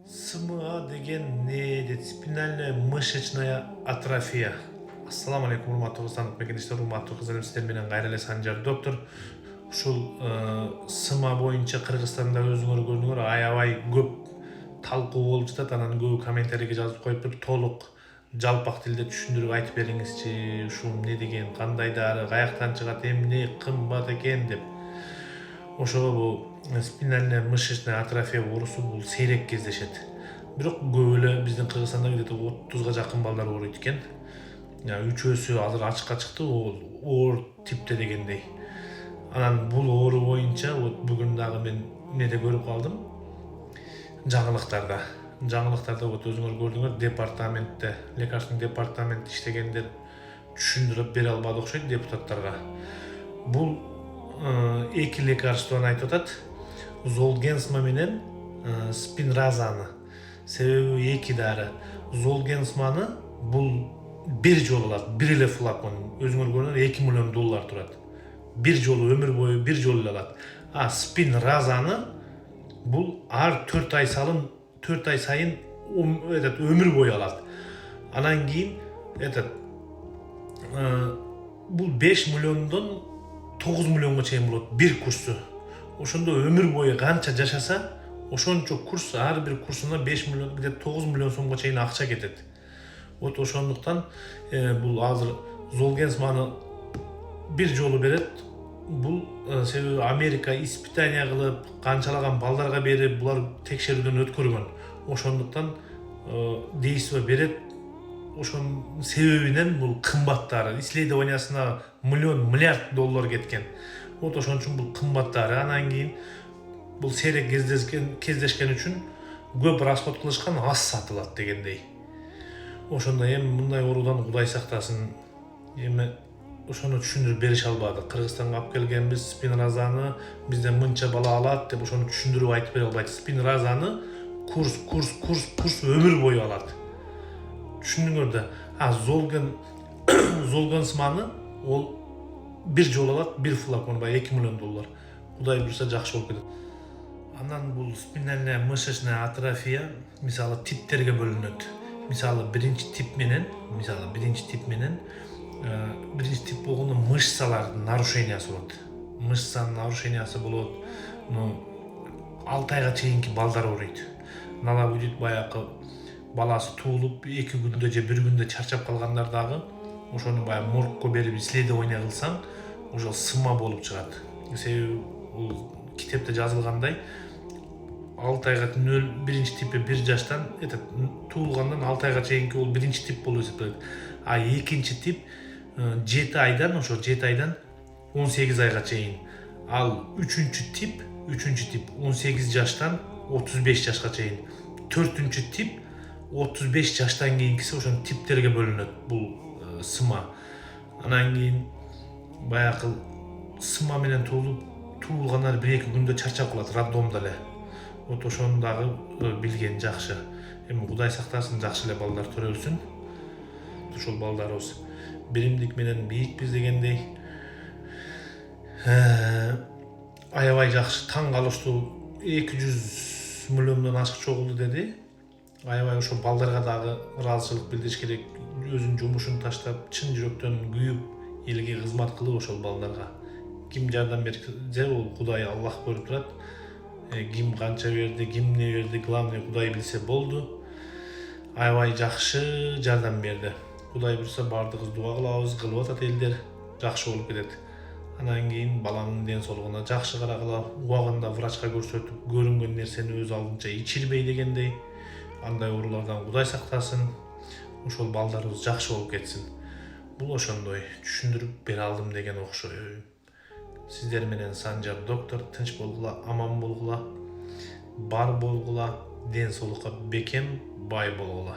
СМА деген не дейді? Спинальная мышечная атрофия. Ассаламу алейкум, урматтуу кыздар, мекендештер, урматтуу кыздар, сиздер менен кайра эле Санжар доктор. Ушул СМА боюнча Кыргызстанда өзүңөр көрдүңөр, аябай көп талкуу болуп жатат. Анан көбү комментарийге жазып коюптур, толук жалпак тилде түшүндүрүп айтып бериңизчи. Ушул эмне деген, кандай дары, каяктан чыгат, эмне кымбат экен деп. Ошого бул спинальная мышечная атрофия оорусу бул сейрек кездешет. Бирок көп эле биздин Кыргызстанда где-то 30га жакын балдар ооруйт экен. Үчөөсү азыр ачыкка чыкты, оор типте дегендей. Анан бул оору боюнча бүгүн дагы мен неде көрүп калдым. Жаңылыктарда өзүңөр көрдүңөр, департаментте, лекарственный департаментте иштегендер түшүндүрүп бере албады окшойт депутаттарга. Бул эки лекарствону айтып атат. Золгенсма менен спинразаны. Себеби эки дары. Золгенсманы бул бир жолу алат, бир эле флакон. Өзүңөр көрдүңөр, $2 миллион турат. Бир жолу, өмүр бою бир жолу эле алат. А спинразаны бул ар 4 ай сайын өмүр бою алат. Анан кийин бул 5 миллиондон 9 миллионго чейин болот бир курсу. Ошондо өмүр бою канча жашаса, ошончо курс, ар бир курсуна 5 миллион, где-то 9 миллион сомго чейин акча кетет. Ошондуктан бул азыр Золгенсманы бир жолу берет. Бул себеби Америка испытание кылып, канчалаган балдарга берип, булар текшерүүдөн өткөргөн. Ошондуктан действо берет. Ошонун себебинен бул кымбаттары, исследованиясына миллиард доллар кеткен. Ошон үчүн бул кымбаттары. Анан кийин бул сейрек кездешкен үчүн көп расход кылышкан, аз сатылат дегендей. Ошондо эми мындай оорудан Кудай сактасын. Эми ошону түшүндүрүп берише албады. Кыргызстанга алып келгенбиз спинразаны, бизден мынча бала алат деп ошону түшүндүрүп айтып бере албайт. Спинразаны курс өмүр бою алат. Түшүндүңөр да. Золгенсманы ол бир жолу алат, бир флакон, $2 миллион. Кудай буйруса жакшы болуп кетет. Анан бул спинальная мышечная атрофия мисалы типтерге бөлүнөт. Мисалы биринчи тип менен биринчи тип болгондо мышцалардын нарушениясы болот. Мышцанын нарушениясы болот. 6 айга чейинки балдар ооруйт. Нала бүдүт баягы баласы туулуп 2 күндө же 1 күндө чарчап калгандар дагы ошону баягы моргко берип исследование кылсаң, ошо СМА болуп чыгат. Себеби бул китепте жазылгандай 6 айга биринчи типи 1 жаштан туулгандан 6 айга чейинки ол биринчи тип болуп эсептелет. А экинчи тип 7 айдан 18 айга чейин. Ал үчүнчү тип 18 жаштан 35 жашка чейин. 4-тип 35 жаштан кийинкиси ошон типтерге бөлүнөт бул СМА. Анан кийин баягы СМА менен туулгандар 1-2 күндө чарчап калат роддомдо эле. Ошону дагы билген жакшы. Эми Кудай сактасын, жакшы эле балдар төрөлсүн. Ошол балдарыбыз биримдик менен бийикпиз дегендей. Аябай жакшы, таң калыштуу 200 миллиондон ашык чогулду деди. Аябай ошол балдарга дагы ыраазычылык билдириш керек. Өзүнүн жумушун таштап, чын жүрөктөн күйүп, элге кызмат кылып ошол балдарга. Ким жардам берсе, ол Кудай, Аллах көрүп турат. Ким канча берди, ким эмне берди, главный Кудай билсе болду. Аябай жакшы жардам берди. Кудай буйруса бардыгыбыз дуа кылабыз, кылып атат элдер, жакшы болуп кетет. Анан кийин баланын ден соолугуна жакшы карагыла, убагында врачка көрсөтүп, көрүнгөн нерсени өз алдынча ичирбей дегендей. Андай оорулардан Кудай сактасын, ошол балдарыбыз жакшы болуп кетсин. Бул ошондой түшүндүрүп бере алдым деген окшойм. Сиздер менен Санжар доктор, тынч болгула, аман болгула, бар болгула, ден соолукка бекем, бай болгула.